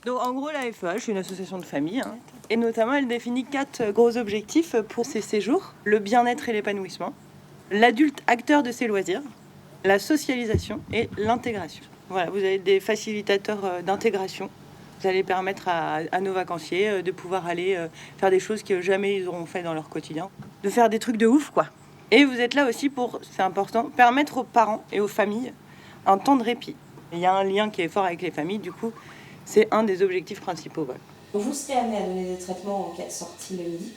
Donc en gros, la FEH, c'est une association de famille. Et notamment, elle définit 4 gros objectifs pour ces séjours. Le bien-être et l'épanouissement, l'adulte acteur de ses loisirs, la socialisation et l'intégration. Voilà, vous avez des facilitateurs d'intégration. Vous allez permettre à nos vacanciers de pouvoir aller faire des choses que jamais ils auront fait dans leur quotidien. De faire des trucs de ouf, quoi. Et vous êtes là aussi pour, c'est important, permettre aux parents et aux familles un temps de répit. Il y a un lien qui est fort avec les familles, du coup, c'est un des objectifs principaux. Voilà. Vous serez amené à donner des traitements en cas de sortie le midi.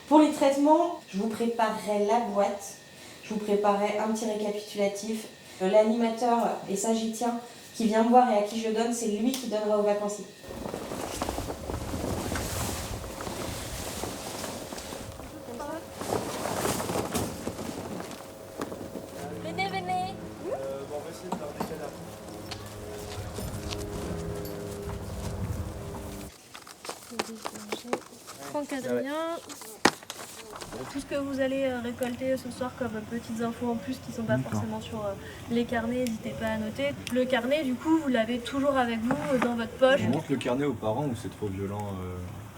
Pour les traitements, je vous préparerai la boîte, je vous préparerai un petit récapitulatif. L'animateur, et ça j'y tiens, qui vient me voir et à qui je donne, c'est lui qui donnera aux vacanciers. Venez, venez. On va essayer de faire des canards. Franck Adrien. Tout ce que vous allez récolter ce soir comme petites infos en plus qui ne sont pas forcément sur les carnets, n'hésitez pas à noter. Le carnet, du coup, vous l'avez toujours avec vous dans votre poche. On montre le carnet aux parents ou c'est trop violent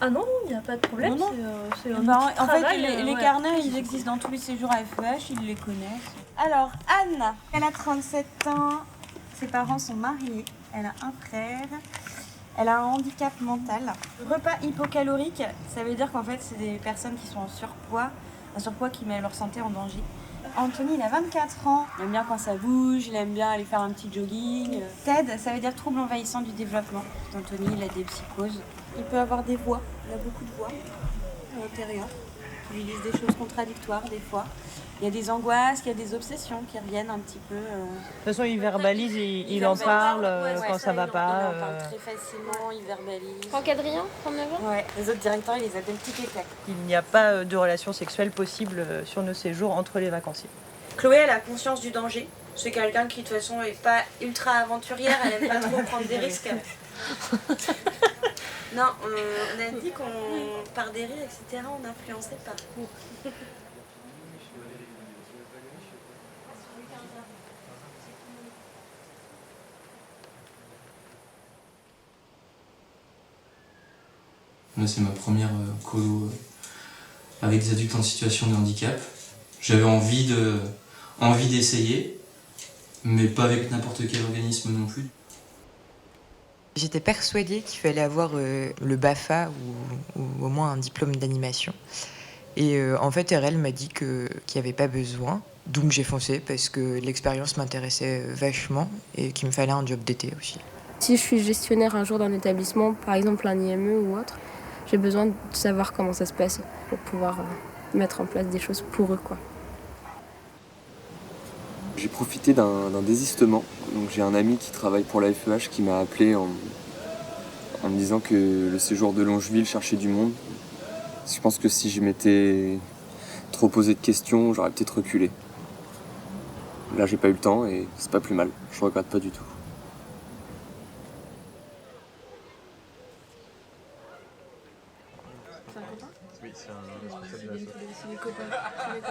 Ah non, il n'y a pas de problème. Non, non. C'est un En travail, fait, les ouais. carnets, ils existent dans tous les séjours à FEH, ils les connaissent. Alors, Anne, elle a 37 ans, ses parents sont mariés, elle a un frère, elle a un handicap mental. Repas hypocalorique, ça veut dire qu'en fait, c'est des personnes qui sont en surpoids, un surpoids qui met leur santé en danger. Anthony, il a 24 ans, il aime bien quand ça bouge, il aime bien aller faire un petit jogging. TED, ça veut dire trouble envahissant du développement. Anthony, il a des psychoses. Il peut avoir des voix, il a beaucoup de voix à l'intérieur, qui lui disent des choses contradictoires des fois. Il y a des angoisses, il y a des obsessions qui reviennent un petit peu. De toute façon, il verbalise, il en verbalise, parle ouais, quand ça va pas. Il en parle très facilement, il verbalise. Franck Adrien, 39 ans. Ouais. Les autres directeurs, ils les appellent tic et tac. Il n'y a pas de relation sexuelle possible sur nos séjours entre les vacanciers. Chloé, elle a conscience du danger. C'est quelqu'un qui, de toute façon, n'est pas ultra aventurière, elle aime pas trop prendre des risques. Non, on a dit qu'on, par des rires, etc., on n'influençait pas. Là, c'est ma première colo avec des adultes en situation de handicap. J'avais envie d'essayer, mais pas avec n'importe quel organisme non plus. J'étais persuadée qu'il fallait avoir le BAFA ou au moins un diplôme d'animation. Et en fait, RL m'a dit qu'il n'y avait pas besoin. Donc j'ai foncé parce que l'expérience m'intéressait vachement et qu'il me fallait un job d'été aussi. Si je suis gestionnaire un jour d'un établissement, par exemple un IME ou autre, j'ai besoin de savoir comment ça se passe pour pouvoir mettre en place des choses pour eux, quoi. J'ai profité d'un désistement. Donc, j'ai un ami qui travaille pour la FEH qui m'a appelé en me disant que le séjour de Longeville cherchait du monde. Je pense que si je m'étais trop posé de questions, j'aurais peut-être reculé. Là, j'ai pas eu le temps et c'est pas plus mal. Je regrette pas du tout. Oui, c'est un responsable de l'association.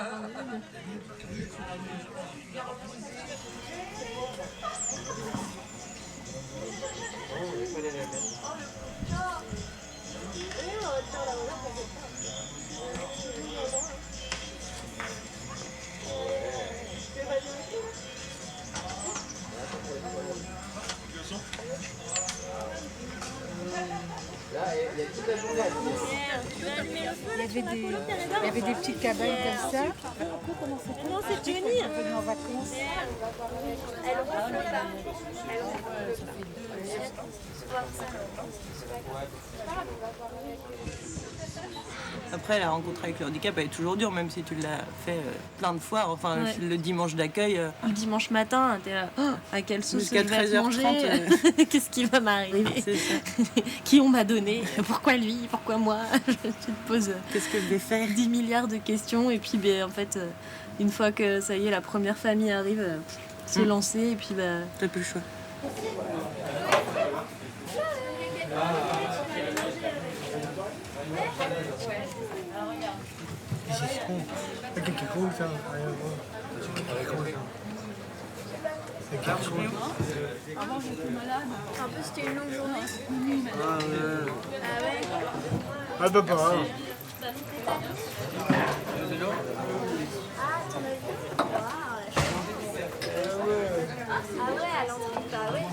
Il y avait des petites cabanes comme ça. Non, c'est Jenny. En vacances. Après, la rencontre avec le handicap, elle est toujours dure, même si tu l'as fait plein de fois. Enfin, Ouais. le dimanche d'accueil. Le dimanche matin, t'es là, oh, à quelle sauce Jusqu'à je vais être 13h30, mangée Qu'est-ce qui va m'arriver C'est ça. Qui on m'a donné Pourquoi lui Pourquoi moi Tu te poses Qu'est-ce que je vais faire 10 milliards de questions et puis en fait, une fois que ça y est, la première famille arrive, se lancer et puis T'as plus le choix. Avant j'étais malade. Un peu c'était une longue journée. Ah ouais. Ah ouais. Ah bah pas. Ah ouais, à l'entrée, bah ouais.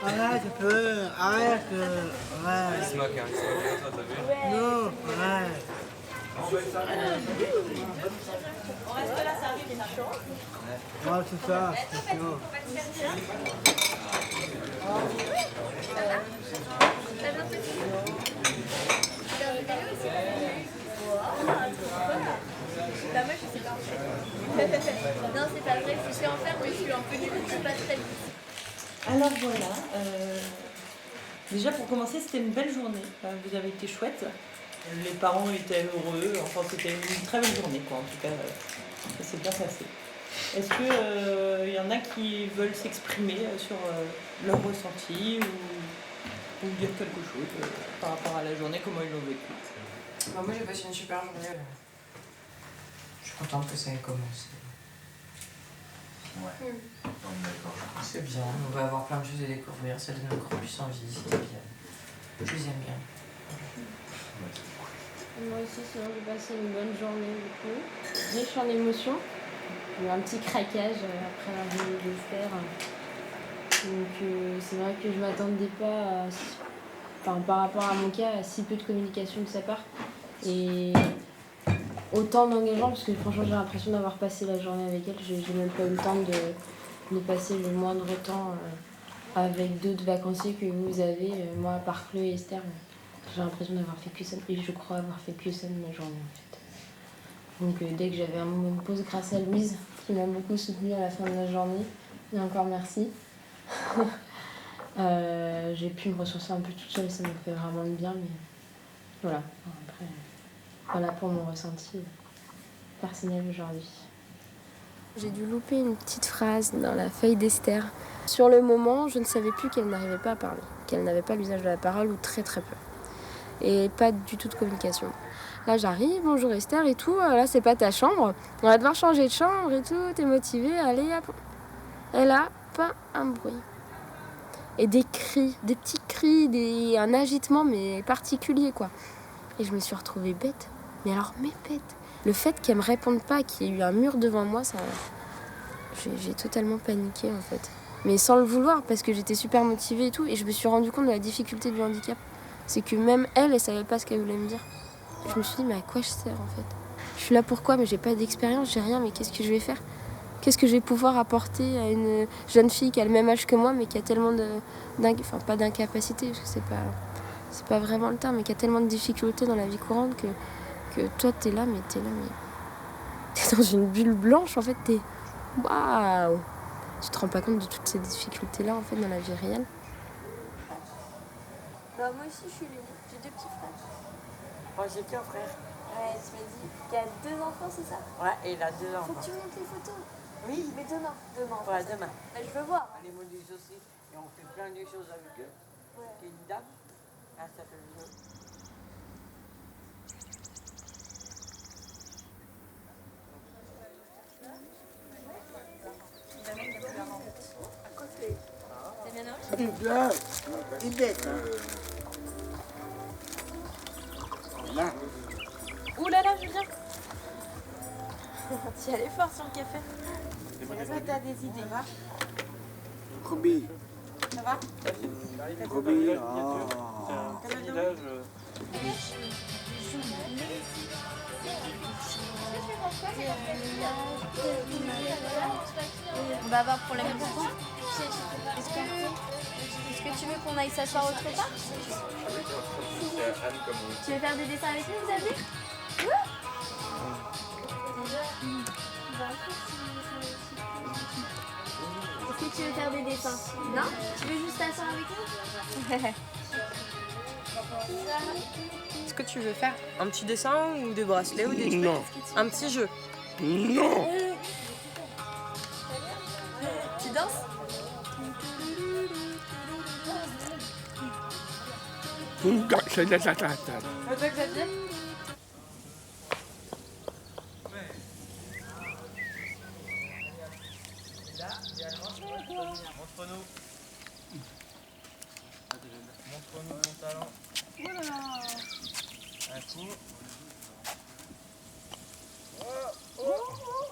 Arrête un peu, arrête. Ouais. Il se moque, hein. Non, arrête. Ah, c'est ça, c'est sûr. Bah moi je sais pas en fait. Non c'est pas vrai, je sais en faire mais je suis un peu nulle, je suis pas très vite. Alors voilà, déjà pour commencer c'était une belle journée, vous avez été chouette. Les parents étaient heureux, enfin c'était une très belle journée quoi, en tout cas ça s'est bien passé. Est-ce qu'il y en a qui veulent s'exprimer sur leur ressenti ou dire quelque chose par rapport à la journée, comment ils l'ont vécu? Moi j'ai passé une super journée. Je suis contente que ça ait commencé. Ouais, on est d'accord. C'est bien, on va avoir plein de choses à découvrir, ça donne encore plus envie, c'est bien. Je les aime bien. Moi aussi, sinon j'ai passé une bonne journée du coup. Riche en émotions. J'ai eu un petit craquage après la journée d'Esther. Donc c'est vrai que je m'attendais pas à, enfin, par rapport à mon cas, à si peu de communication de sa part. Et autant d'engagement, parce que franchement j'ai l'impression d'avoir passé la journée avec elle. J'ai même pas eu le temps de passer le moindre temps avec d'autres vacanciers que vous avez. Moi, à part Chloé et Esther, j'ai l'impression d'avoir fait que ça. Et je crois avoir fait que ça de ma journée en fait. Donc dès que j'avais un moment de pause, grâce à Louise, qui m'a beaucoup soutenue à la fin de la journée, et encore merci, j'ai pu me ressourcer un peu toute seule, ça m'a fait vraiment du bien. Mais voilà, après, voilà pour mon ressenti personnel aujourd'hui. J'ai dû louper une petite phrase dans la feuille d'Esther. Sur le moment, je ne savais plus qu'elle n'arrivait pas à parler, qu'elle n'avait pas l'usage de la parole ou très très peu. Et pas du tout de communication. Là j'arrive, bonjour Esther et tout, là c'est pas ta chambre, on va devoir changer de chambre et tout, t'es motivée, allez hop. Et là, pas un bruit. Et des cris, des petits cris, un agitement mais particulier quoi. Et je me suis retrouvée bête, mais alors bête. Le fait qu'elle me réponde pas, qu'il y ait eu un mur devant moi, ça, j'ai totalement paniqué en fait. Mais sans le vouloir parce que j'étais super motivée et tout, et je me suis rendu compte de la difficulté du handicap. C'est que même elle savait pas ce qu'elle voulait me dire. Je me suis dit, mais à quoi je sers en fait? Je suis là pourquoi? Mais j'ai pas d'expérience, j'ai rien, mais qu'est-ce que je vais faire? Qu'est-ce que je vais pouvoir apporter à une jeune fille qui a le même âge que moi, mais qui a tellement enfin pas d'incapacité, parce que c'est pas vraiment le terme, mais qui a tellement de difficultés dans la vie courante que toi t'es là, mais t'es dans une bulle blanche en fait, t'es waouh! Tu te rends pas compte de toutes ces difficultés-là en fait dans la vie réelle. Bah moi aussi je suis l'aînée, j'ai 2 petits frères. Moi j'ai qu'un frère. Ouais, tu m'as dit qu'il y a 2 enfants, c'est ça? Ouais, et il a 2 Faut enfants. que tu montes les photos. Oui. Mais demain. Ouais, demain. Bah, je veux voir. Les modèles aussi. Et on fait plein de choses avec eux. Ouais. Il y a une dame. Elle s'appelle Jo. T'as bien envie? Là, c'est bête, hein. Là. Ouh là là, Julien. Tu y allais fort sur le café. Est-ce que t'as des idées? Roby. Ça va? Roby. On va avoir pour la même chose. Est-ce que tu veux qu'on aille s'asseoir autre part? Tu veux faire des dessins avec nous, Xavier? Est-ce que tu veux faire des dessins? Non? Tu veux juste t'asseoir avec nous? Est-ce que tu veux faire un petit dessin ou des bracelets ou des trucs? Non. Un petit jeu? Non. Tu danses? C'est Toi, Xavier? Montre-nous. Montre-nous ton talent. Un coup.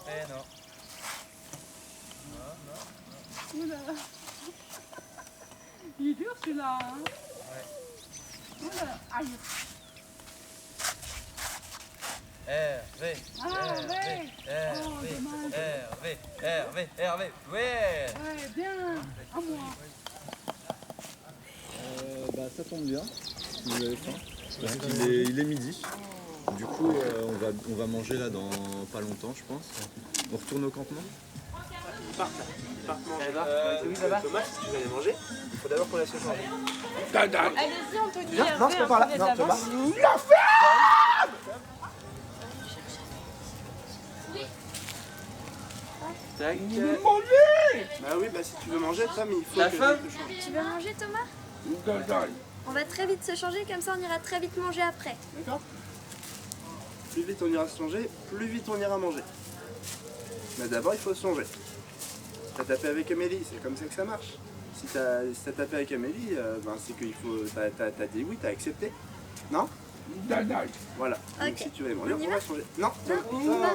Eh non. Oula. Il est dur celui-là. Hein. Ouais. Oula. Aïe. Hervé. Hervé. Ouais. Ouais, bien. À moi. Ça tombe bien, si vous avez faim. Parce qu'il est midi. Du coup, on va manger là dans pas longtemps, je pense. On retourne au campement. Ils partent manger. Thomas, si tu veux aller manger, il faut d'abord qu'on laisse se changer. Allez-y, Anthony. Non, c'est pas par là. Non, Thomas. La Tac. Manger. Bah oui, bah si tu veux manger, Tom, il faut que je te change. Tu veux manger, Thomas? On va très vite se changer, comme ça on ira très vite manger après. D'accord. Plus vite on ira se changer, plus vite on ira manger. Mais d'abord il faut se changer. T'as tapé avec Amélie, c'est comme ça que ça marche. Si t'as tapé avec Amélie, c'est qu'il faut. T'as dit oui, t'as accepté. Non? Voilà. Donc Ok. si tu veux aller manger, On y on va va se changer. Non, Non, on y va.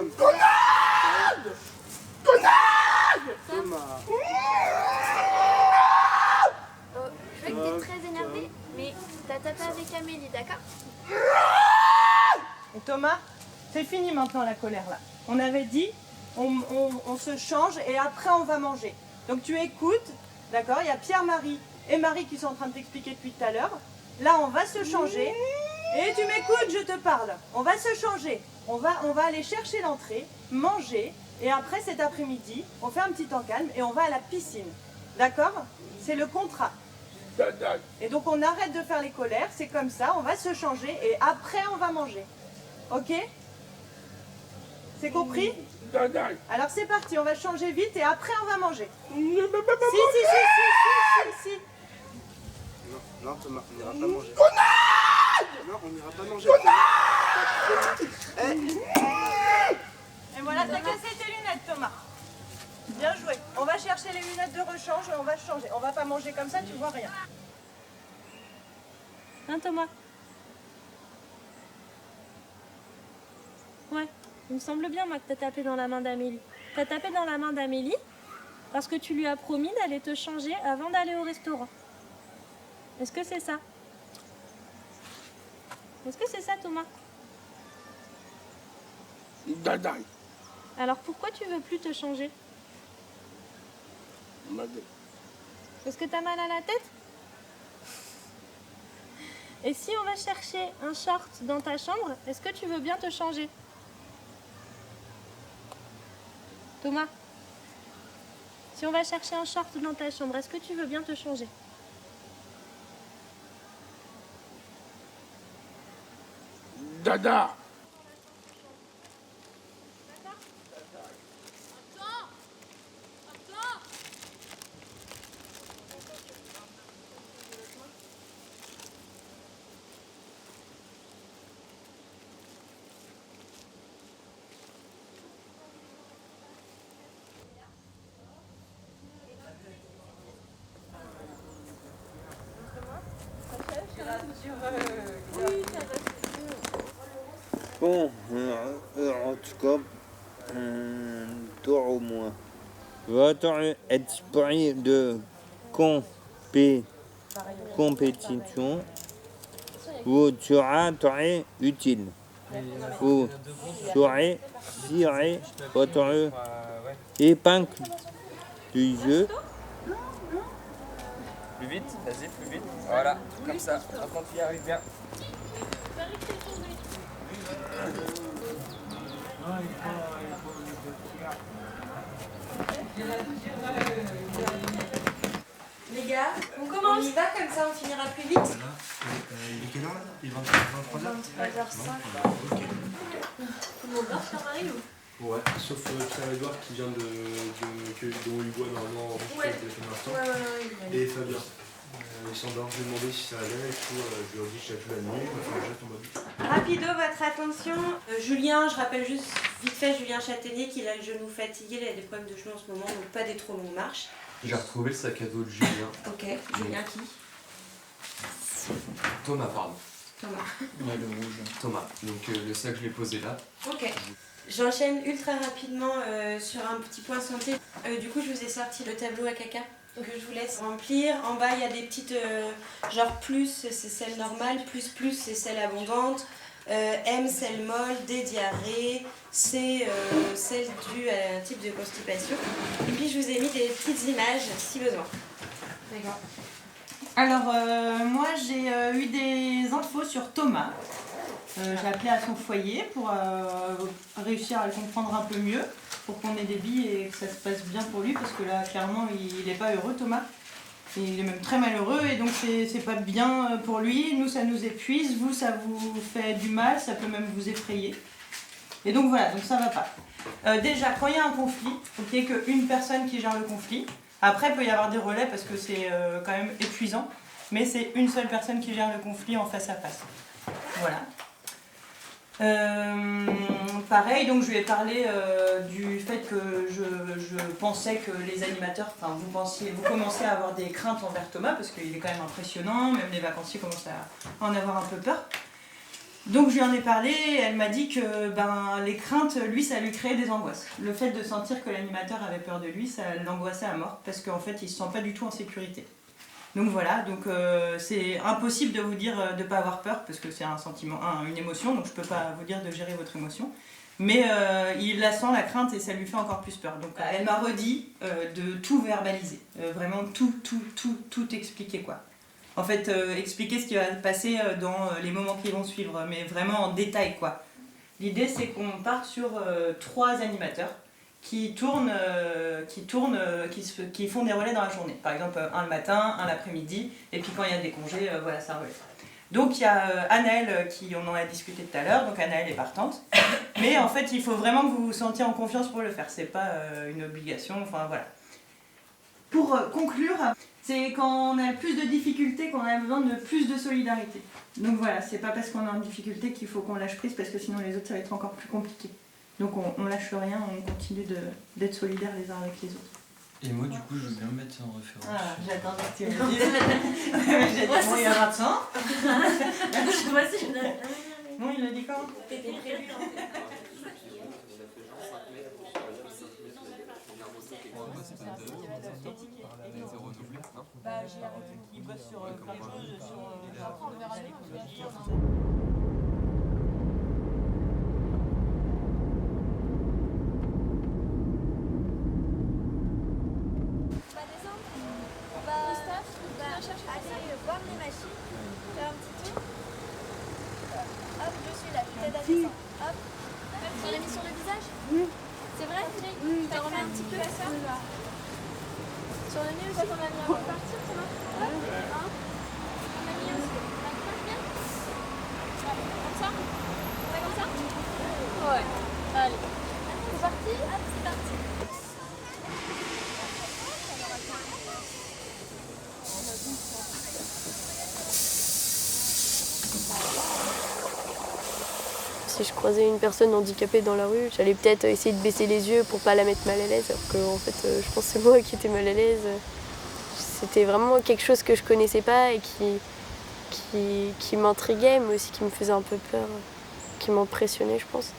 Thomas. Oh, je sais que t'es très énervé, mais t'as tapé avec Amélie, d'accord? Et Thomas, c'est fini maintenant la colère là. On avait dit, on se change et après on va manger. Donc tu écoutes, d'accord? Il y a Pierre-Marie et Marie qui sont en train de t'expliquer depuis tout à l'heure. Là on va se changer. Et tu m'écoutes, je te parle. On va se changer. On va aller chercher l'entrée, manger. Et après cet après-midi, on fait un petit temps calme et on va à la piscine. D'accord? C'est le contrat. Et donc on arrête de faire les colères, c'est comme ça, on va se changer et après on va manger. Ok? C'est compris? Alors c'est parti, on va changer vite et après on va manger. Si. Non, Thomas, on n'ira pas manger. Non, on n'ira pas manger. Et voilà, t'as cassé tes lunettes, Thomas. Bien joué. On va chercher les lunettes de rechange et on va changer. On va pas manger comme ça, tu vois rien. Hein, Thomas? Ouais, il me semble bien, moi, que t'as tapé dans la main d'Amélie. T'as tapé dans la main d'Amélie parce que tu lui as promis d'aller te changer avant d'aller au restaurant. Est-ce que c'est ça? Est-ce que c'est ça, Thomas? Alors pourquoi tu veux plus te changer? Est-ce que t'as mal à la tête? Et si on va chercher un short dans ta chambre, est-ce que tu veux bien te changer? Thomas, si on va chercher un short dans ta chambre, est-ce que tu veux bien te changer? Dada. Bon, en tout cas, toi au moins. Votre esprit de compétition vous sera très utile. Vous saurez tirer votre épingle du jeu. Plus vite, vas-y, plus vite. Voilà, comme ça. Quand tu y arrives bien. Les gars, on commence. On y va comme ça, on finira plus vite. Il est quelle heure là? Il est 23h05. 23h05. Tout le monde dort sur Paris ou? Ouais, sauf Pierre-Edouard qui vient dont Hugo a normalement enregistré le téléphone l'instant. Et Fabien. Ils s'endorment, je lui ai demandé si ça allait et tout, je lui ai dit que j'avais plus la nuit, enfin je tombe à but. Rapido, votre attention. Julien, je rappelle juste vite fait Julien Châtaignier qu'il a le genou fatigué, il a des problèmes de genou en ce moment, donc pas des trop longues marches. J'ai retrouvé le sac à dos de Julien. Ok, Julien qui? Thomas, pardon. Thomas. Ouais, le rouge. Thomas. Donc le sac, je l'ai posé là. Ok. J'enchaîne ultra rapidement sur un petit point santé. Du coup, je vous ai sorti le tableau à caca. Donc je vous laisse remplir. En bas, il y a des petites... genre plus, c'est celle normale. Plus, c'est celle abondante. M, celle molle. D, diarrhée. C, celle due à un type de constipation. Et puis, je vous ai mis des petites images si besoin. D'accord. Alors, moi, j'ai eu des infos sur Thomas. J'ai appelé à son foyer pour réussir à le comprendre un peu mieux, pour qu'on ait des billes et que ça se passe bien pour lui, parce que là, clairement, il n'est pas heureux, Thomas. Et il est même très malheureux, et donc c'est pas bien pour lui. Nous, ça nous épuise, vous, ça vous fait du mal, ça peut même vous effrayer. Et donc voilà, donc ça va pas. Déjà, quand il y a un conflit, il faut qu'il n'y ait qu'une personne qui gère le conflit. Après, il peut y avoir des relais, parce que c'est quand même épuisant, mais c'est une seule personne qui gère le conflit en face à face. Voilà. Pareil, donc je lui ai parlé du fait que je pensais que les animateurs, enfin vous commencez à avoir des craintes envers Thomas parce qu'il est quand même impressionnant, même les vacanciers commencent à en avoir un peu peur. Donc je lui en ai parlé et elle m'a dit que les craintes, lui, ça lui créait des angoisses. Le fait de sentir que l'animateur avait peur de lui, ça l'angoissait à mort parce qu'en fait il se sent pas du tout en sécurité. Donc voilà, donc c'est impossible de vous dire de ne pas avoir peur parce que c'est un sentiment, une émotion, donc je ne peux pas vous dire de gérer votre émotion. Mais il la sent, la crainte, et ça lui fait encore plus peur. Donc elle m'a redit de tout verbaliser, vraiment tout expliquer quoi. En fait, expliquer ce qui va se passer dans les moments qui vont suivre, mais vraiment en détail quoi. L'idée c'est qu'on parte sur 3 animateurs qui font des relais dans la journée. Par exemple, un le matin, un l'après-midi, et puis quand il y a des congés, voilà, ça relève. Donc il y a Anaëlle, on en a discuté tout à l'heure, donc Anaëlle est partante. Mais en fait, il faut vraiment que vous vous sentiez en confiance pour le faire, c'est pas une obligation, enfin voilà. Pour conclure, c'est quand on a plus de difficultés qu'on a besoin de plus de solidarité. Donc voilà, c'est pas parce qu'on est en difficulté qu'il faut qu'on lâche prise, parce que sinon les autres, ça va être encore plus compliqué. Donc on lâche rien, on continue d'être solidaires les uns avec les autres. Et moi, du coup, je veux bien me mettre en référence. Ah, j'attendais que tu me dises. J'ai dit, bon, il y aura de sang. Bon, il a dit quand? T'étais prévu. Bah, j'ai arrêté. Il bosse sur plein de choses, on verra les aller voir les machines, faire un petit tour. Hop, je suis là, je t'aide à descendre. Hop, tu l'as mis sur le visage? Oui. C'est vrai? Oui. Tu remets un petit peu à ça? Sur le nez aussi? On a mis avant de partir, ça va? Hop, on a mis aussi. Ça marche bien? Comme ça? On fait comme ça? Ouais. Allez. C'est parti? Hop, c'est parti. Si je croisais une personne handicapée dans la rue, j'allais peut-être essayer de baisser les yeux pour pas la mettre mal à l'aise, alors que en fait, je pense que c'est moi qui étais mal à l'aise. C'était vraiment quelque chose que je connaissais pas et qui m'intriguait, mais aussi qui me faisait un peu peur, qui m'impressionnait, je pense.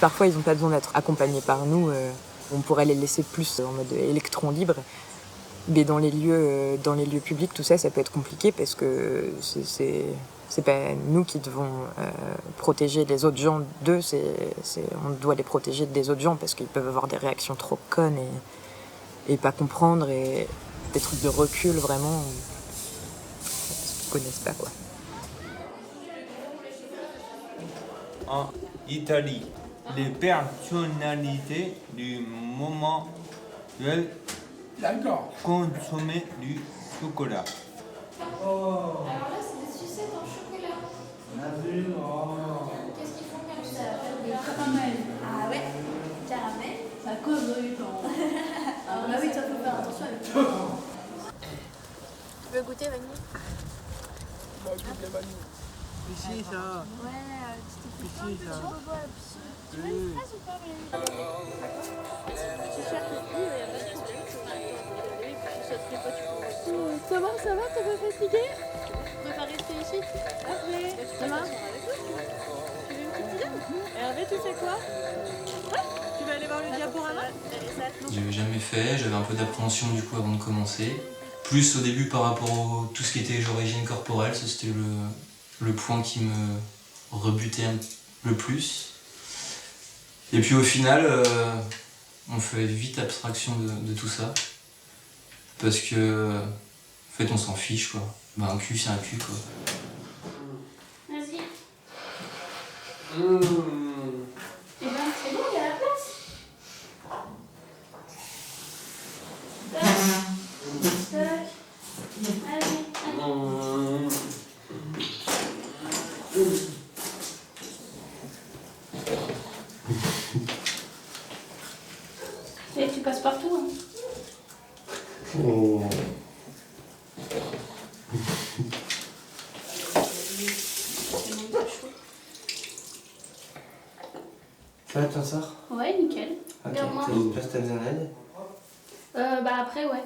Parfois, ils n'ont pas besoin d'être accompagnés par nous. On pourrait les laisser plus en mode électron libre. Mais dans les lieux publics, tout ça, ça peut être compliqué parce que c'est pas nous qui devons protéger les autres gens d'eux, on doit les protéger des autres gens parce qu'ils peuvent avoir des réactions trop connes et pas comprendre et des trucs de recul vraiment qu'ils connaissent pas quoi. En Italie, les personnalités du moment veulent consommer du chocolat. Oh. Alors là, c'est des sucettes en chocolat. On a vu, Qu'est-ce qu'ils font comme ça? Des caramel. Ah ouais? Caramel? Ça cause du temps. Ah bah oui, ça faut faire attention avec ça. Tu veux goûter vanille? Bah, goûte la vanille. piscine, ça. Ouais, c'était Piscine, un petit ça. bobo à la piscine. Tu veux une fraise ou pas, Valérie? Petit chat de pluie, il y a pas de problème. Tu vas aller, puis ça te fait pas, tu peux. Ça va, t'es pas fatigué? Tu préfères rester ici? Après, ça va? Tu veux une petite tisane? Et Hervé, tu sais quoi? Ouais? Tu veux aller voir le diaporama? J'avais jamais fait, j'avais un peu d'appréhension du coup avant de commencer. Plus au début par rapport à tout ce qui était genre hygiène corporelle, ça c'était le point qui me rebutait le plus. Et puis au final, on fait vite abstraction de tout ça. Parce que, en fait, on s'en fiche quoi. Ben, un cul, c'est un cul quoi. Vas-y. Eh ben, c'est bon, il y a la place. Tac. Tac. Allez, allez. Et tu passes partout, hein. Ça va, t'en sors? Ouais, nickel. Ok, Regarde-moi. t'as besoin d'aide? Bah après, ouais.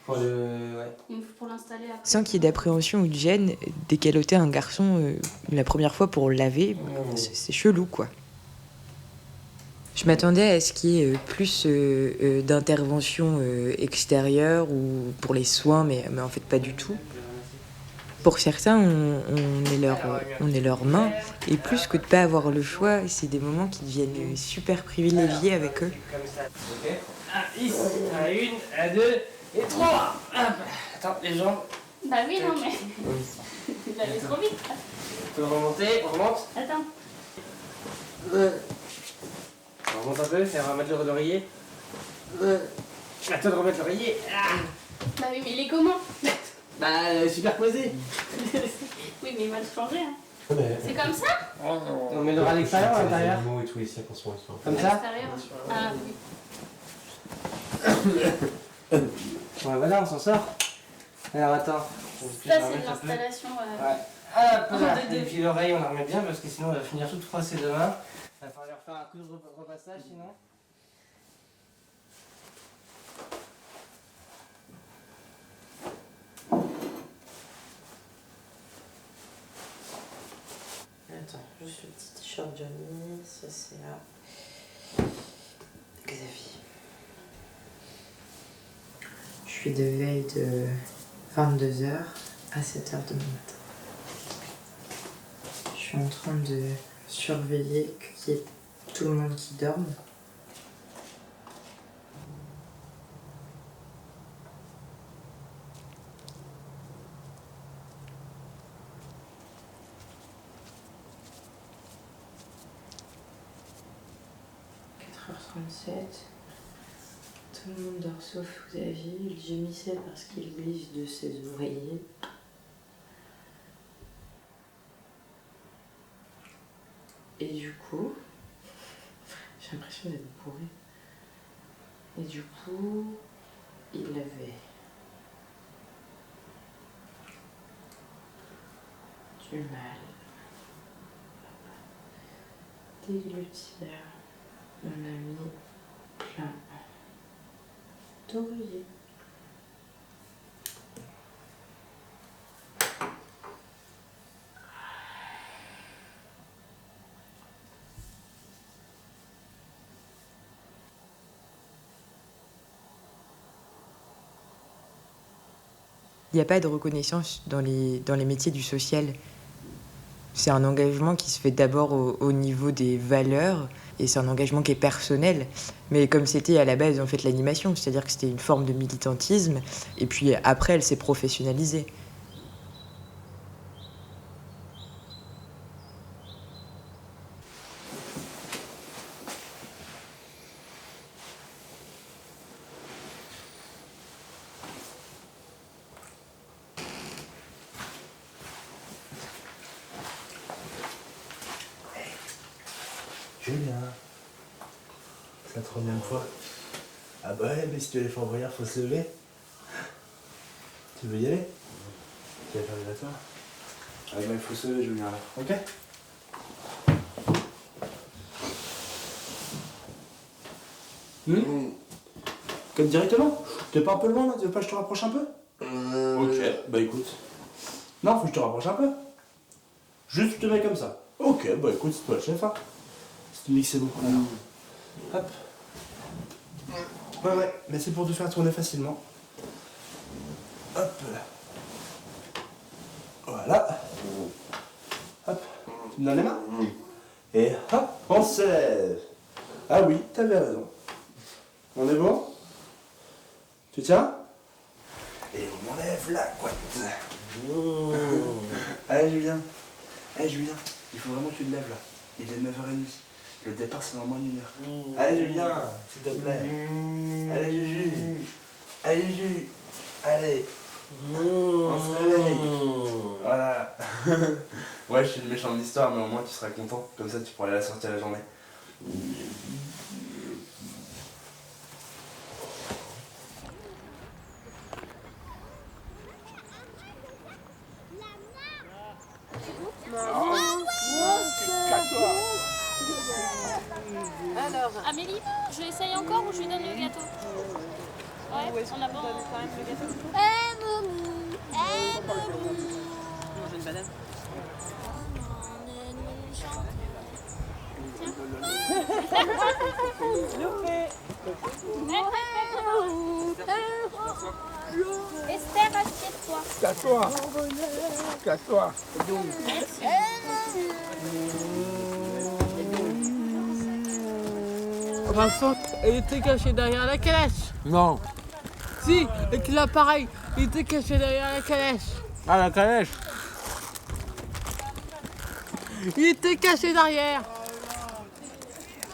Pour le... ouais. Il me faut pour l'installer après. Sans qu'il y ait d'appréhension ou de gêne, dès qu'elle ôtait un garçon la première fois pour le laver, c'est chelou quoi. Je m'attendais à ce qu'il y ait plus d'intervention extérieure ou pour les soins, mais en fait pas du tout. Pour certains, on est leur main, et plus que de pas avoir le choix, c'est des moments qui deviennent super privilégiés avec eux. Comme ça, ok? À 10, à 1, à 2, et 3. Hop. Attends, les jambes. Bah oui, non, mais. Il allait trop vite. Tu peux remonter, on remonte. Attends. On remonte un peu, et on va remettre l'oreiller. Attends de remettre l'oreiller. Ah. Bah oui, mais il est comment? Bah, superposé. Oui, mais il va le changer, hein. C'est comme ça? On met le ras à l'extérieur ou à l'intérieur? Et tout, ici, Comme À ça? l'extérieur. Ah oui. Ouais, voilà, on s'en sort. Alors attends. Ça, c'est de l'installation. Ouais. Hop là. Et puis l'oreille, on la remet bien parce que sinon, on va finir toute froissée demain. Il va falloir faire un coup de repassage sinon. Attends, juste le petit t-shirt Johnny, ça c'est là. Xavier. Je suis de veille de 22h à 7h demain matin. Je suis en train de surveiller qu'il y ait tout le monde qui dorme. Tout le monde dort sauf Xavier. Il gémissait parce qu'il glisse de ses oreillers. Et du coup, j'ai l'impression d'être bourrée. Et du coup, il avait du mal déglutir. On a mis plein d'oreillers. Il n'y a pas de reconnaissance dans les métiers du social. C'est un engagement qui se fait d'abord au niveau des valeurs, et c'est un engagement qui est personnel. Mais comme c'était à la base en fait l'animation, c'est-à-dire que c'était une forme de militantisme, et puis après elle s'est professionnalisée. Julien, c'est la troisième fois. Ah bah ouais, mais si tu veux aller faire brouillard, faut se lever. Tu veux y aller? Tu vas faire des affaires? Allez, il faut se lever, Julien, là. Ok? Comme directement? T'es pas un peu loin là? Tu veux pas que je te rapproche un peu? Ok, bah écoute. Non, faut que je te rapproche un peu. Juste te mets comme ça. Ok, bah écoute, c'est toi le chef, hein. C'est mixé beaucoup alors. Hop. Ouais, mais c'est pour te faire tourner facilement. Hop là. Voilà. Hop. Tu me donnes les mains? Et hop, on se lève. Ah oui, t'avais raison. On est bon? Tu tiens? Et on enlève la couette. Oh. Allez Julien. Allez Julien, il faut vraiment que tu te lèves là. Il est 9h30. Le départ c'est dans moins d'une heure. Allez Julien, s'il te plaît. Allez Juju. Allez Juju. Allez. On se réveille. Voilà. Ouais, je suis une méchante histoire, mais au moins tu seras content. Comme ça tu pourras aller la sortir la journée. Alors, Amélie, je essaye encore ou je lui donne le gâteau? Ouais, on abandonne quand même le gâteau. Manger une banane. Esther, assieds-toi. Casse-toi. Casse-toi. Vincent, il était caché derrière la calèche. Non. Si, et que là pareil, il était caché derrière la calèche. Ah, la calèche. Il était caché derrière.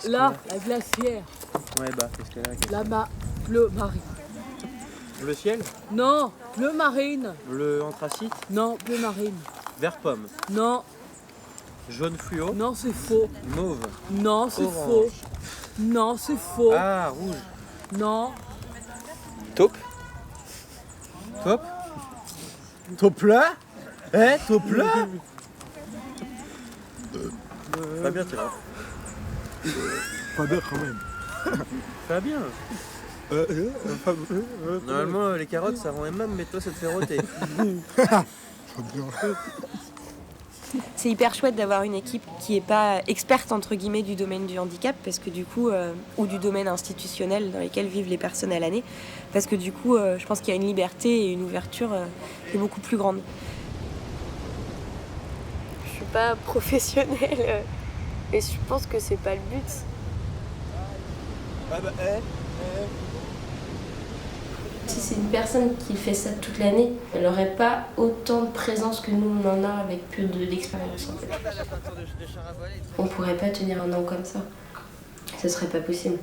Là, la glacière. Ouais, bah, qu'est-ce qu'elle a? Là-bas, bleu marine. Le ciel? Non, bleu marine. Le anthracite? Non, bleu marine. Vert pomme? Non. Jaune fluo? Non, c'est faux. Mauve? Non, c'est Orange. faux. Non, c'est faux. Ah, rouge? Non. Taupe? Taupe? Taupe là? Eh, taupe là? Fabien, t'es là. Fabien quand même. Fabien. Normalement, les carottes, ça rend aimable, mais toi, ça te fait roter. C'est hyper chouette d'avoir une équipe qui n'est pas experte entre guillemets du domaine du handicap parce que du coup ou du domaine institutionnel dans lequel vivent les personnes à l'année parce que du coup je pense qu'il y a une liberté et une ouverture qui est beaucoup plus grande. Je suis pas professionnelle et je pense que c'est pas le but. Si c'est une personne qui fait ça toute l'année, elle n'aurait pas autant de présence que nous on en a avec peu d'expérience en fait. On pourrait pas tenir un an comme ça. Ce serait pas possible.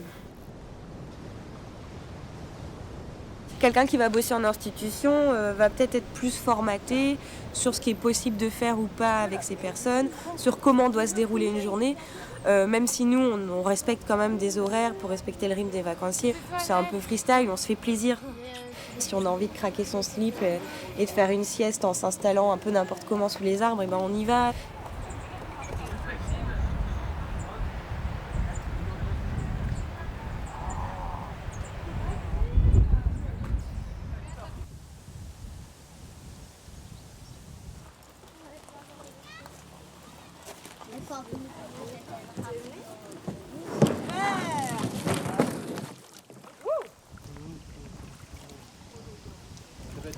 Quelqu'un qui va bosser en institution va peut-être être plus formaté sur ce qui est possible de faire ou pas avec ces personnes, sur comment doit se dérouler une journée. Même si nous, on respecte quand même des horaires pour respecter le rythme des vacanciers, c'est un peu freestyle, on se fait plaisir. Si on a envie de craquer son slip et de faire une sieste en s'installant un peu n'importe comment sous les arbres, et ben on y va.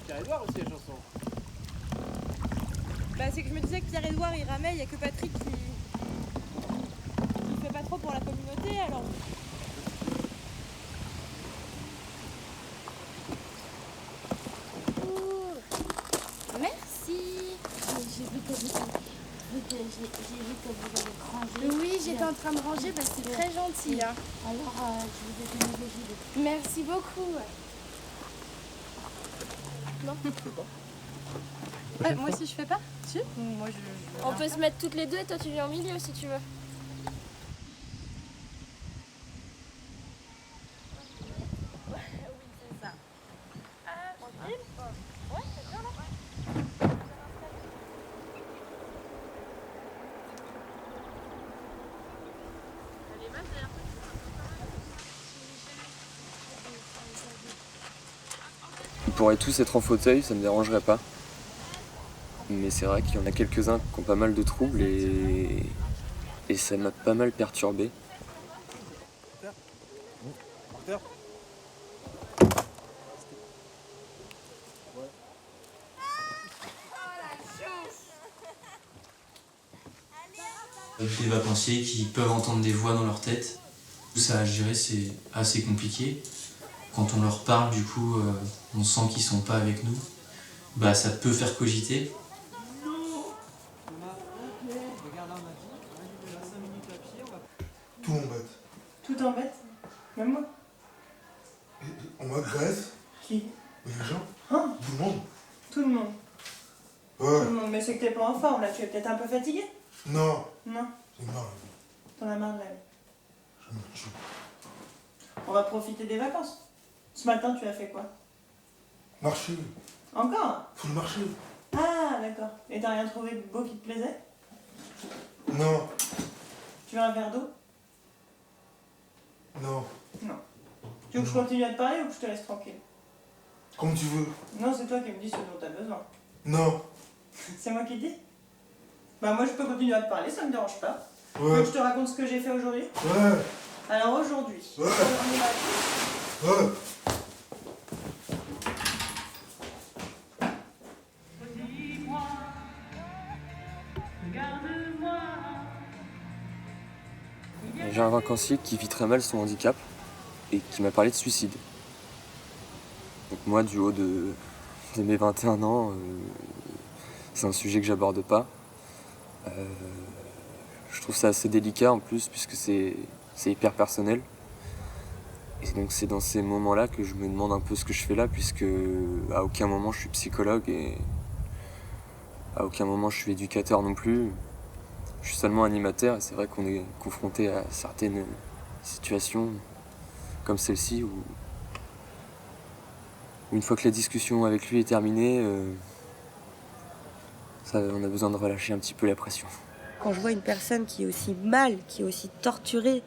Pierre-Edouard aussi la chanson. Bah, c'est que je me disais que Pierre-Edouard il ramait, il n'y a que Patrick qui fait pas trop pour la communauté alors. Merci. J'ai vu que vous avez rangé. Oui, j'étais en train de ranger parce que c'est très gentil. Hein. Alors, je vous ai donné des idées. Merci beaucoup. Non. Moi aussi je fais pas? Si. Moi, On peut se mettre toutes les deux et toi tu viens au milieu si tu veux. pourrait tous être en fauteuil, ça me dérangerait pas. Mais c'est vrai qu'il y en a quelques-uns qui ont pas mal de troubles et ça m'a pas mal perturbé. Des vacanciers qui peuvent entendre des voix dans leur tête. Ça à gérer, c'est assez compliqué. Quand on leur parle, du coup, on sent qu'ils sont pas avec nous. Bah, ça peut faire cogiter. Tout m'embête. Tout t'embête? Même moi? On m'agresse. Qui? Les gens. Hein? Tout le monde. Tout le monde. Ouais. Tout le monde. Mais c'est que t'es pas en forme là, tu es peut-être un peu fatigué? Non. Non. C'est marrant. T'en as marre de la vie. Je me tue. On va profiter des vacances. Ce matin, tu as fait quoi? Marcher. Encore? Faut le marcher. Ah, d'accord. Et t'as rien trouvé de beau qui te plaisait? Non. Tu veux un verre d'eau? Non. Non. Tu veux que je continue à te parler ou que je te laisse tranquille? Comme tu veux. Non, c'est toi qui me dis ce dont t'as besoin. Non. C'est moi qui te dis? Bah moi je peux continuer à te parler, ça me dérange pas. Ouais. Tu veux que je te raconte ce que j'ai fait aujourd'hui? Ouais. Alors aujourd'hui, Ouais. on y va. Ouais. J'ai un vacancier qui vit très mal son handicap et qui m'a parlé de suicide. Donc moi, du haut de mes 21 ans, c'est un sujet que j'aborde pas. Je trouve ça assez délicat en plus puisque c'est hyper personnel. Et donc c'est dans ces moments-là que je me demande un peu ce que je fais là, puisque à aucun moment je suis psychologue et à aucun moment je suis éducateur non plus. Je suis seulement animateur et c'est vrai qu'on est confronté à certaines situations comme celle-ci où une fois que la discussion avec lui est terminée, on a besoin de relâcher un petit peu la pression. Quand je vois une personne qui est aussi mal, qui est aussi torturée,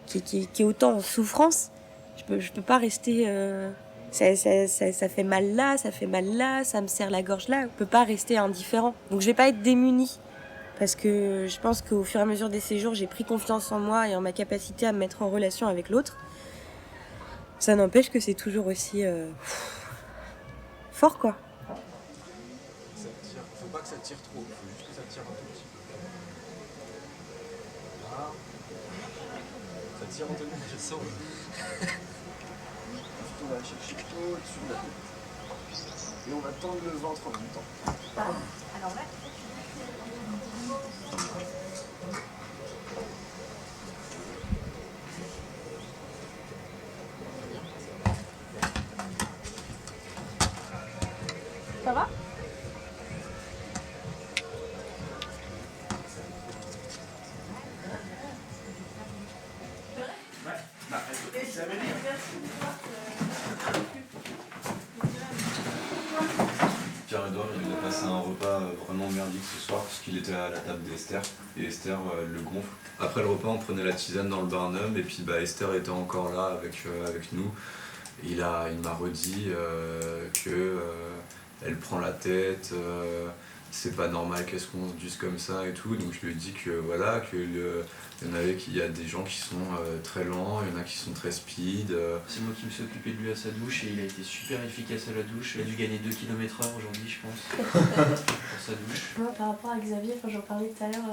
qui est autant en souffrance, je peux pas rester... ça fait mal là, ça fait mal là, ça me serre la gorge là. Je peux pas rester indifférent. Donc je vais pas être démunie. Parce que je pense qu'au fur et à mesure des séjours, j'ai pris confiance en moi et en ma capacité à me mettre en relation avec l'autre. Ça n'empêche que c'est toujours aussi fort, quoi. Ça tire. Faut pas que ça tire trop, faut juste que ça tire un tout petit peu. Là. Ça tire Anthony, je le sens. Ensuite, on va chercher au-dessus de la tête. Et on va tendre le ventre en même temps. Alors là, ça va? Pierre-Edouard, il a passé un repas vraiment merdique ce soir parce qu'il était à la table d'Esther et Esther le gonfle. Après le repas, on prenait la tisane dans le Barnum et puis Esther était encore là avec nous. Et il m'a redit que elle prend la tête, c'est pas normal qu'elle se conduise comme ça et tout. Donc je lui ai dit que voilà, il y a des gens qui sont très lents, il y en a qui sont très speed. C'est moi qui me suis occupé de lui à sa douche et il a été super efficace à la douche. Il a dû gagner 2 km/h aujourd'hui, je pense, pour sa douche. Moi, par rapport à Xavier, j'en parlais tout à l'heure,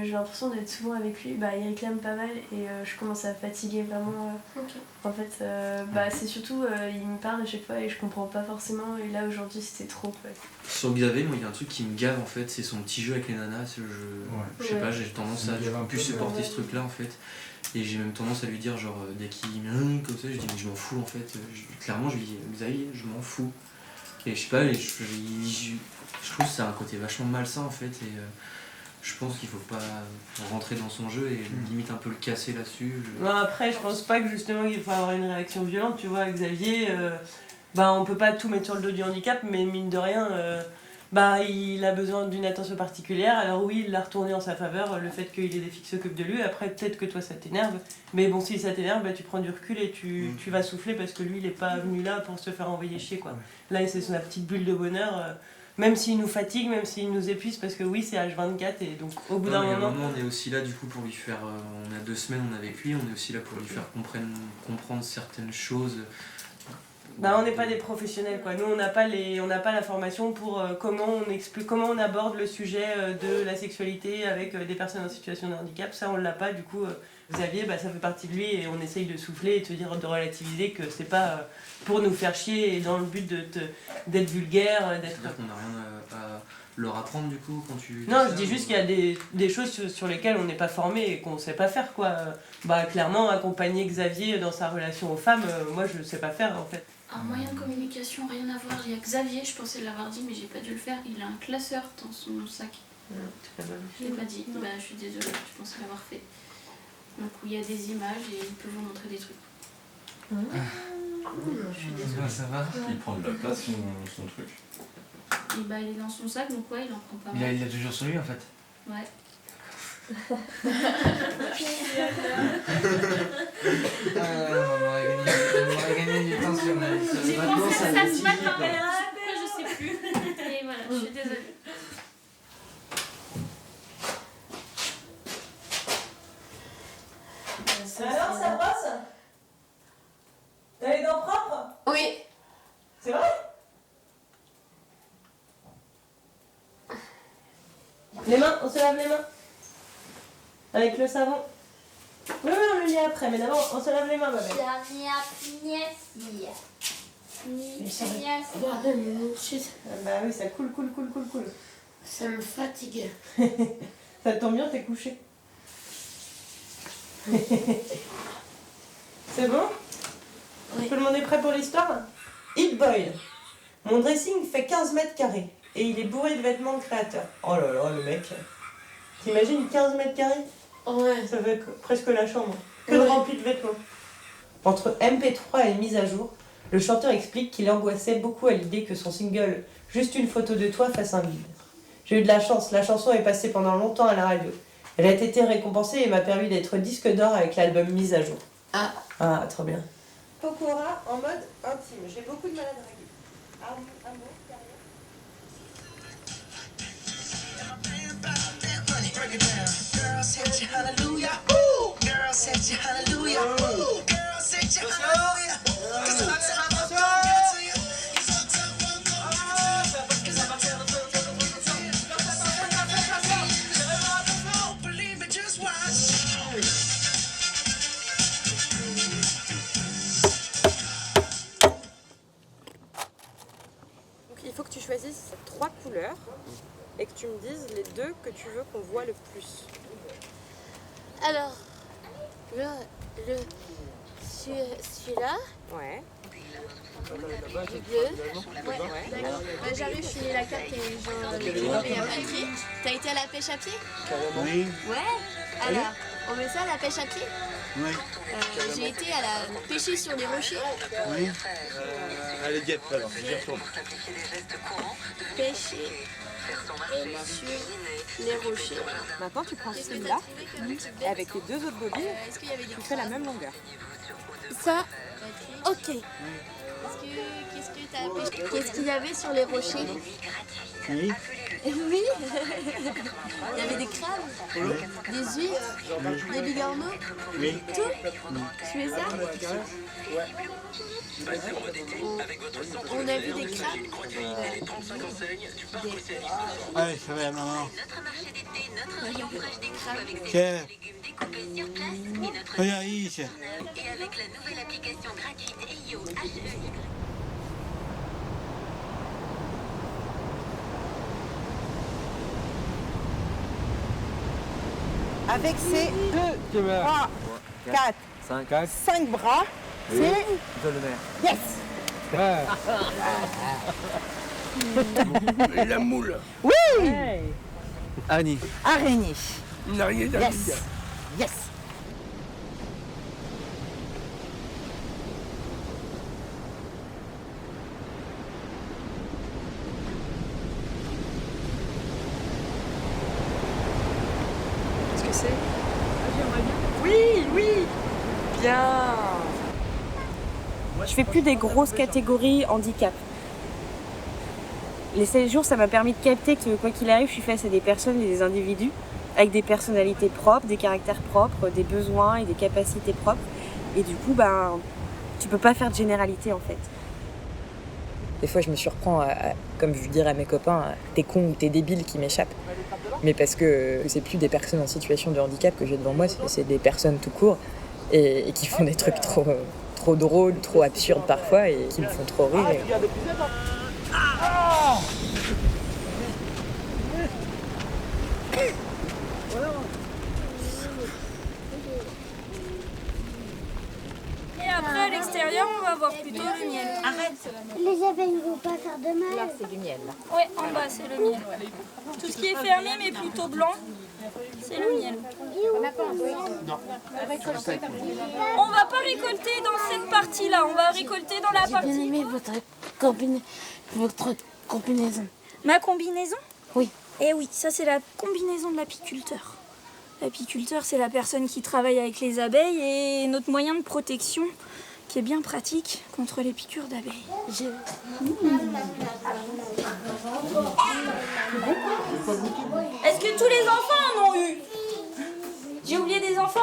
j'ai l'impression d'être souvent avec lui, il réclame pas mal et je commence à fatiguer vraiment. En fait, c'est surtout, il me parle à chaque fois et je comprends pas forcément et là aujourd'hui c'était trop. Sur Xavier, moi il y a un truc qui me gave en fait, c'est son petit jeu avec les nanas. Je sais pas, j'ai tendance à plus supporter ce truc là en fait. Et j'ai même tendance à lui dire genre dès qu'il comme ça, je dis mais je m'en fous en fait. Clairement je lui dis Xavier, je m'en fous. Et je sais pas, je trouve que c'est un côté vachement malsain en fait et je pense qu'il faut pas rentrer dans son jeu et limite un peu le casser là-dessus. Non, après, je pense pas que justement il faut avoir une réaction violente. Tu vois, Xavier, on peut pas tout mettre sur le dos du handicap, mais mine de rien, il a besoin d'une attention particulière, alors oui, il l'a retourné en sa faveur, le fait qu'il ait des filles qui s'occupent de lui. Après, peut-être que toi, ça t'énerve, mais bon, si ça t'énerve, tu prends du recul et tu vas souffler parce que lui, il est pas venu là pour se faire envoyer chier, quoi. Là, c'est sa petite bulle de bonheur, même s'il nous fatigue, même s'il nous épuise, parce que oui, c'est H24, et donc au bout d'un moment... on est aussi là, du coup, pour lui faire... on a 2 semaines, on est avec lui, on est aussi là pour lui faire comprendre certaines choses... on n'est pas des professionnels, quoi. Nous, on n'a pas la formation pour comment on aborde le sujet de la sexualité avec des personnes en situation de handicap. Ça, on l'a pas. Du coup, Xavier, ça fait partie de lui et on essaye de souffler et de relativiser que c'est pas pour nous faire chier et dans le but d'être vulgaire, d'être... C'est-à-dire qu'on n'a rien à leur apprendre, du coup, quand tu... Non, je dis juste qu'il y a des choses sur lesquelles on n'est pas formé et qu'on sait pas faire, quoi. Clairement, accompagner Xavier dans sa relation aux femmes, moi, je sais pas faire, en fait. Un moyen de communication, rien à voir. Il y a Xavier, je pensais l'avoir dit, mais j'ai pas dû le faire. Il a un classeur dans son sac. Je l'ai pas dit. Je suis désolée, je pensais l'avoir fait. Donc où il y a des images et il peut vous montrer des trucs. Je suis désolée. Ça va. Il prend de la place, son truc. Et il est dans son sac, donc il en prend pas mal. Il a toujours sur lui en fait. Ouais. On aurait gagné du temps sur J'ai maintenant, pensé ça à ça me ce matin, titille, mais pourquoi je sais plus. Et voilà, je suis désolée. Alors, ça passe? T'as les dents propres? Oui. C'est vrai? Les mains, on se lave les mains. Avec le savon. Oui, on le lit après, mais d'abord, on se lave les mains, ma belle. Oui, ça coule. Ça me fatigue. Ça tombe bien, t'es couché. C'est bon? Oui. Tout le monde est prêt pour l'histoire? Hit Boy. Mon dressing fait 15 mètres carrés et il est bourré de vêtements de créateurs. Oh là là, le mec. T'imagines 15 mètres carrés? Ouais. Ça fait presque la chambre. Que de rempli de vêtements. Entre MP3 et mise à jour, le chanteur explique qu'il angoissait beaucoup à l'idée que son single « Juste une photo de toi » fasse un vide. J'ai eu de la chance, la chanson est passée pendant longtemps à la radio. Elle a été récompensée et m'a permis d'être disque d'or avec l'album Mise à jour. Ah, trop bien. Pokora en mode intime. J'ai beaucoup de mal à draguer. Il faut que tu choisisses 3 couleurs et que tu me dises les 2 que tu veux qu'on voit le plus. Alors, celui-là. Ouais. Le bleu. Ouais. J'arrive, je finis la carte et je pied. T'as été à la pêche à pied? Oui. Ouais. Alors, on met ça à la pêche à pied? Oui. J'ai été à la pêcher sur les rochers. Oui. Allez, guêpe alors, j'y retourne. Pêcher sur les rochers. Maintenant, tu prends celui-là et avec les 2 autres bobines, tu fais la même longueur. Ça, ok. Qu'est-ce qu'il y avait sur les rochers? Oui. Oui. Il y avait des crabes, des huîtres, des bigorneaux, Oui. tout. Tu fais ça? On a vu des crabes. Allez, ça va, maman. Des crabes. Tiens. Regarde ici. Et avec la nouvelle application gratuite EIO Avec ses 2, 3, 4, 5 bras, c'est... Yes. La moule. Oui. Annie. Araignée. Une araignée d'araignée. Yes. Yes. bosser? J'aimerais bien. Oui, oui. Bien. Je fais plus des grosses catégories handicap. Les séjours, ça m'a permis de capter que quoi qu'il arrive, je suis face à des personnes et des individus avec des personnalités propres, des caractères propres, des besoins et des capacités propres. Et du coup, tu peux pas faire de généralité en fait. Des fois, je me surprends, comme je dirais à mes copains, t'es con ou t'es débile qui m'échappe. Mais parce que c'est plus des personnes en situation de handicap que j'ai devant moi, c'est des personnes tout court et qui font des trucs trop drôles, trop absurdes parfois et qui me font trop rire. Et après, à l'extérieur, on va voir plutôt le miel. Arrête. Les abeilles ne vont pas faire de mal. Là, c'est du miel. Ouais, en bas, c'est le miel. Tout ce qui est fermé, mais plutôt blanc, c'est le miel. On n'a pas Non. On va pas récolter dans cette partie-là, on va récolter dans la partie... J'ai bien aimé votre combinaison. Ma combinaison? Oui. Eh oui, ça c'est la combinaison de l'apiculteur. L'apiculteur, c'est la personne qui travaille avec les abeilles et notre moyen de protection qui est bien pratique contre les piqûres d'abeilles. Est-ce que tous les enfants en ont eu? J'ai oublié des enfants?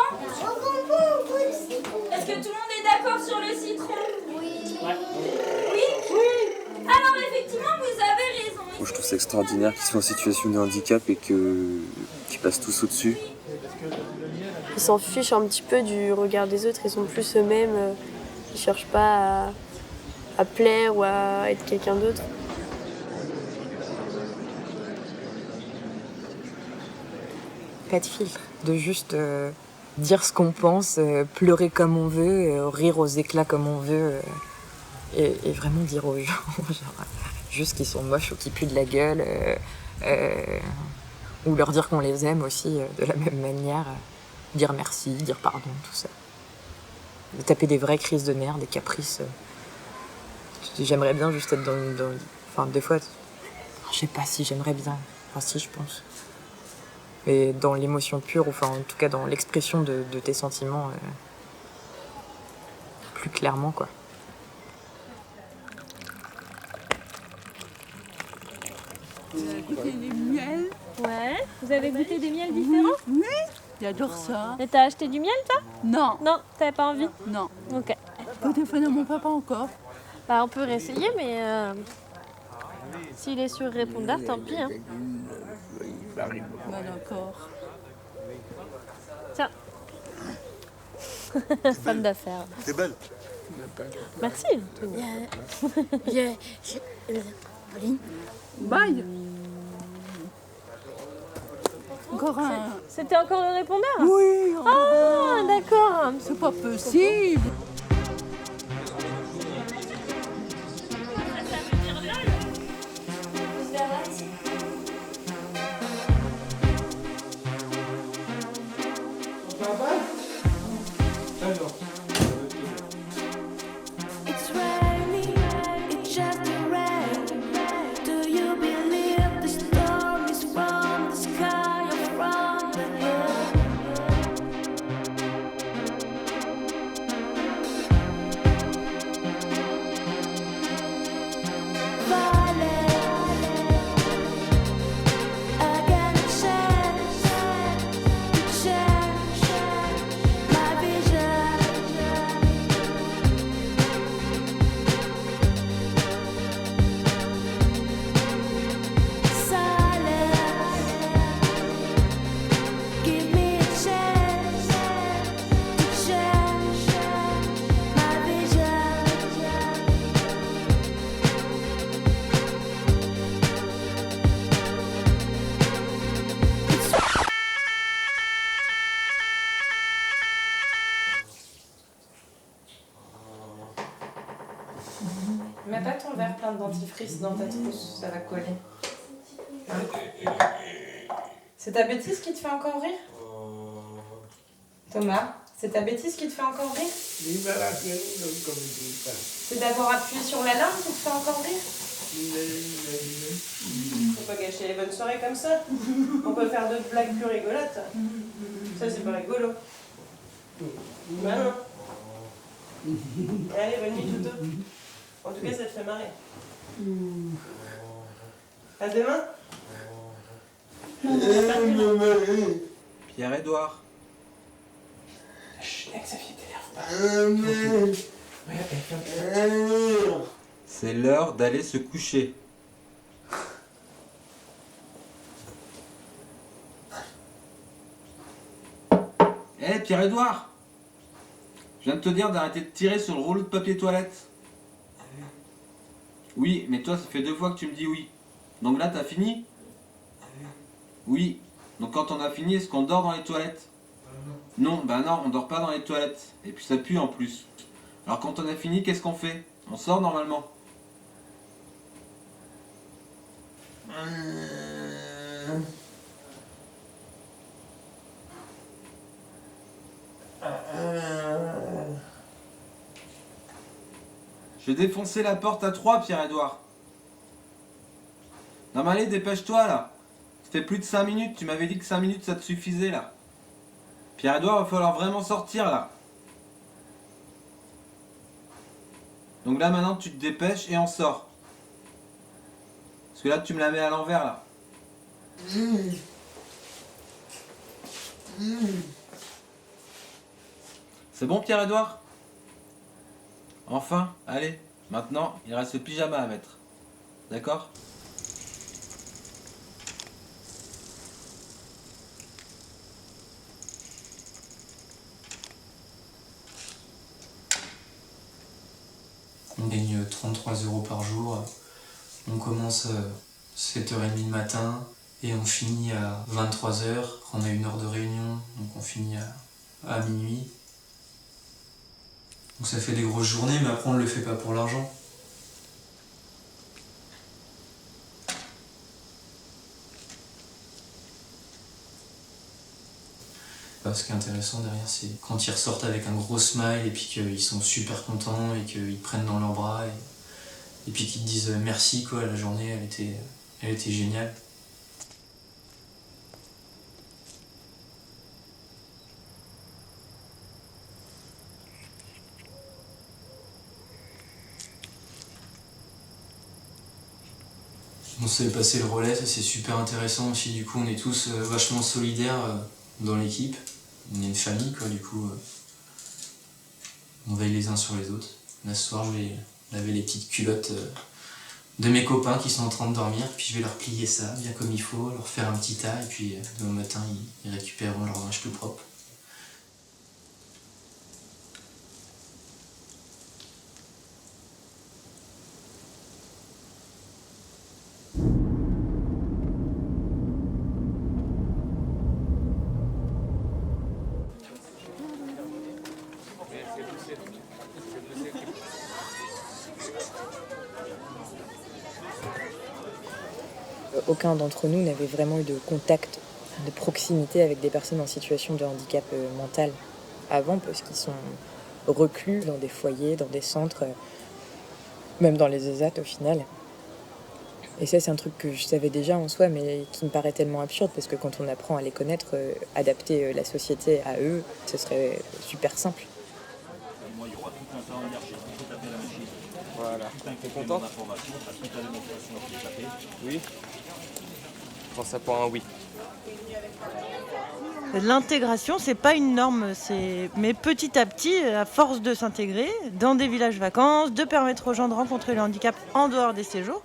Est-ce que tout le monde est d'accord sur le citron? Oui. Oui? Alors effectivement, vous avez raison. Moi, je trouve ça extraordinaire qu'ils soient en situation de handicap et qu'ils passent tous au-dessus. Ils s'en fichent un petit peu du regard des autres, ils sont plus eux-mêmes, ils cherchent pas à plaire ou à être quelqu'un d'autre. Pas de filtre, de juste dire ce qu'on pense, pleurer comme on veut, rire aux éclats comme on veut, et vraiment dire aux gens genre, juste qu'ils sont moches ou qu'ils puent de la gueule, ou leur dire qu'on les aime aussi de la même manière, dire merci, dire pardon, tout ça. De taper des vraies crises de nerfs, des caprices. J'aimerais bien juste être dans... Enfin, des fois, je sais pas si j'aimerais bien, enfin si, je pense. Mais dans l'émotion pure, enfin en tout cas dans l'expression de tes sentiments plus clairement, quoi. Vous avez goûté des miels? Ouais. Vous avez goûté des miels différents? Oui, j'adore ça. Et t'as acheté du miel, toi? Non. Non, t'avais pas envie? Non. Ok. Faut téléphoner à mon papa encore. Bah, on peut réessayer, mais s'il est sur répondeur, tant pis. Hein. Bah, d'accord. Tiens. Femme d'affaires. T'es belle. Merci. Pauline. Bye. Encore un. C'était encore le répondeur? Oui. Ah, d'accord. C'est pas possible. It's raining, it's just a rain. Do you believe the storm is from the sky or from the hill? Mets pas ton verre plein de dentifrice dans ta trousse, ça va coller. Hein? C'est ta bêtise qui te fait encore rire? Thomas, c'est ta bêtise qui te fait encore rire? C'est d'avoir appuyé sur la larme qui te fait encore rire? Faut pas gâcher les bonnes soirées comme ça. On peut faire d'autres blagues plus rigolotes. Ça, c'est pas rigolo. Bah non. Allez, bonne nuit, Toutou. En tout cas, ça te fait marrer. À demain. Pierre-Edouard. C'est l'heure d'aller se coucher. Hé, Pierre-Edouard! Je viens de te dire d'arrêter de tirer sur le rouleau de papier toilette. Oui, mais toi, ça fait 2 fois que tu me dis oui. Donc là, t'as fini? Oui. Donc quand on a fini, est-ce qu'on dort dans les toilettes? Non, bah non, on dort pas dans les toilettes. Et puis ça pue en plus. Alors quand on a fini, qu'est-ce qu'on fait? On sort normalement. Je vais défoncer la porte à 3, Pierre-Edouard. Non mais allez, dépêche-toi là. Ça fait plus de 5 minutes, tu m'avais dit que 5 minutes ça te suffisait là. Pierre-Edouard, va falloir vraiment sortir là. Donc là maintenant tu te dépêches et on sort. Parce que là tu me la mets à l'envers là. C'est bon Pierre-Edouard? Enfin, allez, maintenant il reste le pyjama à mettre. D'accord? On gagne 33 € par jour. On commence à 7h30 le matin et on finit à 23h. On a 1 heure de réunion, donc on finit à minuit. Donc ça fait des grosses journées, mais après on ne le fait pas pour l'argent. Ce qui est intéressant derrière, c'est quand ils ressortent avec un gros smile et puis qu'ils sont super contents et qu'ils prennent dans leurs bras et puis qu'ils te disent merci quoi, la journée elle était géniale. On s'est passé le relais, ça c'est super intéressant aussi, du coup on est tous vachement solidaires dans l'équipe. On est une famille quoi, du coup on veille les uns sur les autres. Là ce soir je vais laver les petites culottes de mes copains qui sont en train de dormir, puis je vais leur plier ça bien comme il faut, leur faire un petit tas et puis demain matin ils récupéreront leur linge tout propre. Aucun d'entre nous n'avait vraiment eu de contact, de proximité avec des personnes en situation de handicap mental avant, parce qu'ils sont reclus dans des foyers, dans des centres, même dans les ESAT au final. Et ça, c'est un truc que je savais déjà en soi, mais qui me paraît tellement absurde, parce que quand on apprend à les connaître, adapter la société à eux, ce serait super simple. Moi, il y aura tout un tas en hiérarchie, il faut taper la machine. Voilà. T'es content d'information, t'as toute la démonstration qui est tapée. Oui. Je prends ça pour un oui. L'intégration, c'est pas une norme, mais petit à petit, à force de s'intégrer dans des villages vacances, de permettre aux gens de rencontrer le handicap en dehors des séjours,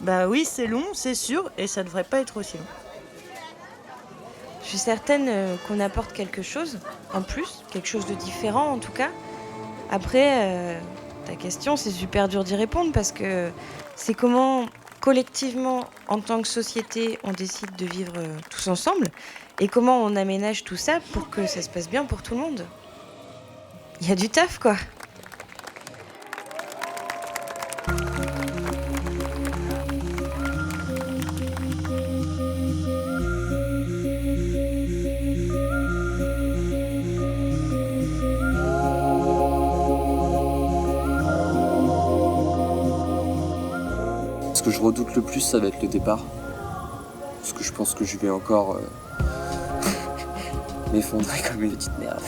bah oui, c'est long, c'est sûr, et ça devrait pas être aussi long. Je suis certaine qu'on apporte quelque chose en plus, quelque chose de différent en tout cas. Après, ta question, c'est super dur d'y répondre parce que c'est comment collectivement, en tant que société, on décide de vivre tous ensemble et comment on aménage tout ça pour que ça se passe bien pour tout le monde. Il y a du taf, quoi. Ce que je redoute le plus, ça va être le départ. Parce que je pense que je vais encore m'effondrer comme une petite merde.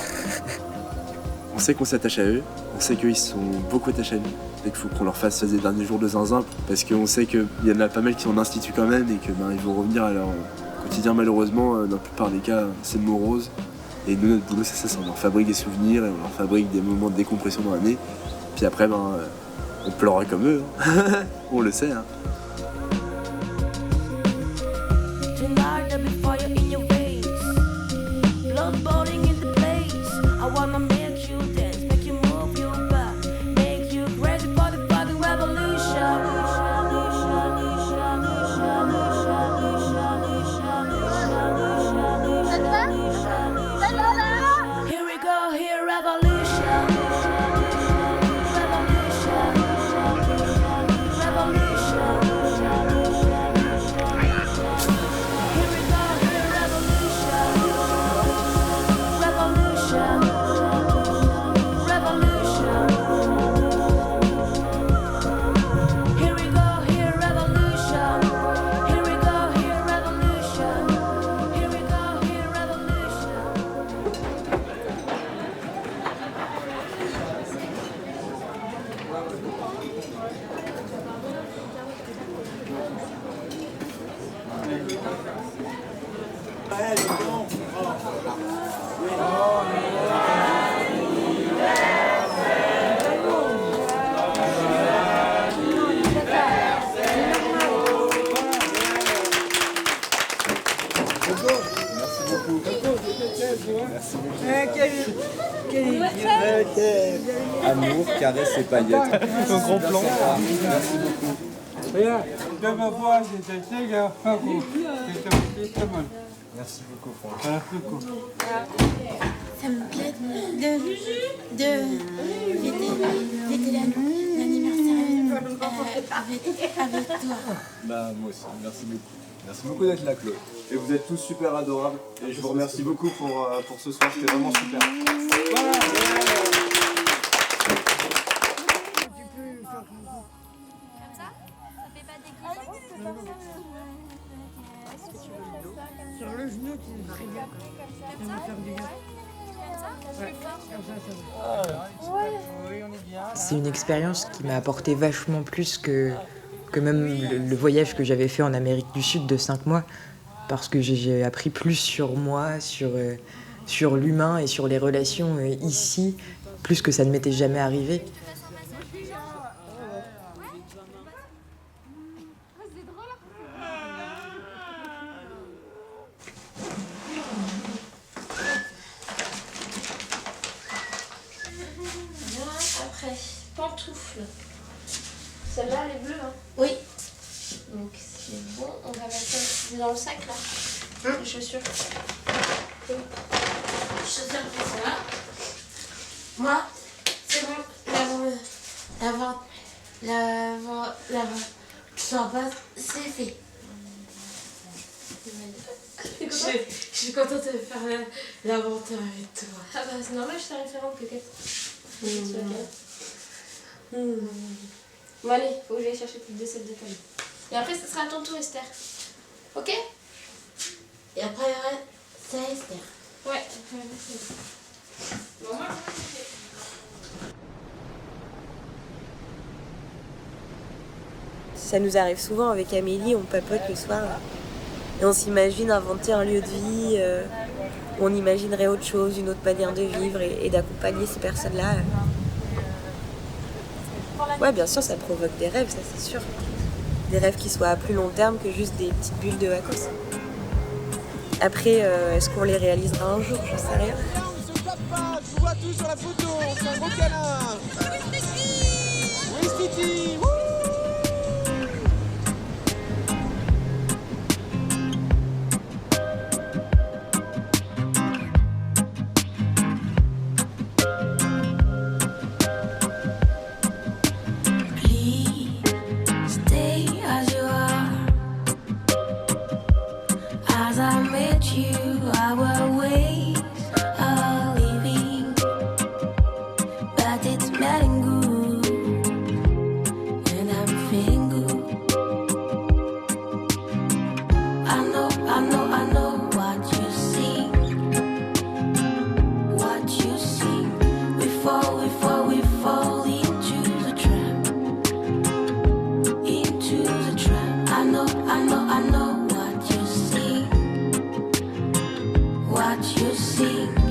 On sait qu'on s'attache à eux, on sait qu'ils sont beaucoup attachés à nous et qu'il faut qu'on leur fasse les derniers jours de zinzin parce qu'on sait qu'il y en a pas mal qui sont en institut quand même et que ils vont revenir à leur quotidien malheureusement. Dans la plupart des cas, c'est morose. Et nous, notre boulot, c'est ça, on leur fabrique des souvenirs et on leur fabrique des moments de décompression dans l'année. Puis après, on pleurera comme eux, hein. On le sait. Hein. Amour, caresse et paillettes. Un gros plan. Merci beaucoup. Regarde, de ma voix, c'était très bon. C'était très mal. Merci beaucoup, Franck. Merci beaucoup. Ça me plaît de fêter l'anniversaire avec toi. Bah, moi aussi, merci beaucoup. Merci beaucoup d'être là, Claude. Et vous êtes tous super adorables. Et je vous remercie beaucoup pour ce soir, c'était vraiment super. Sur le genou, tu très bien. Ça va faire du bien. C'est une expérience qui m'a apporté vachement plus que même le voyage que j'avais fait en Amérique du Sud de 5 mois, parce que j'ai appris plus sur moi, sur l'humain et sur les relations ici, plus que ça ne m'était jamais arrivé. Après, pantoufles. Celle-là, elle est bleue, hein? Oui. Donc c'est bon, on va mettre ça. C'est dans le sac là. Les chaussures. Les chaussures, c'est ça. Moi, c'est bon. Tu sors pas, c'est fait. Je suis contente de faire l'aventure avec toi. Ah bah c'est normal, je suis référente peut-être. Bon allez, faut que j'aille chercher toutes 2 sets de taille. Et après, ce sera à ton tour, Esther. Ok? Et après, c'est Esther. Ouais, c'est bon, moi, Ça nous arrive souvent avec Amélie, on papote le soir et on s'imagine inventer un lieu de vie, on imaginerait autre chose, une autre manière de vivre et d'accompagner ces personnes-là. Ouais, bien sûr, ça provoque des rêves, ça c'est sûr. Des rêves qui soient à plus long terme que juste des petites bulles de vacances. Après, est-ce qu'on les réalisera un jour? J'en sais rien. Je vous vois tous sur la photo, c'est un gros câlin. Oui, Stiti. what you seek.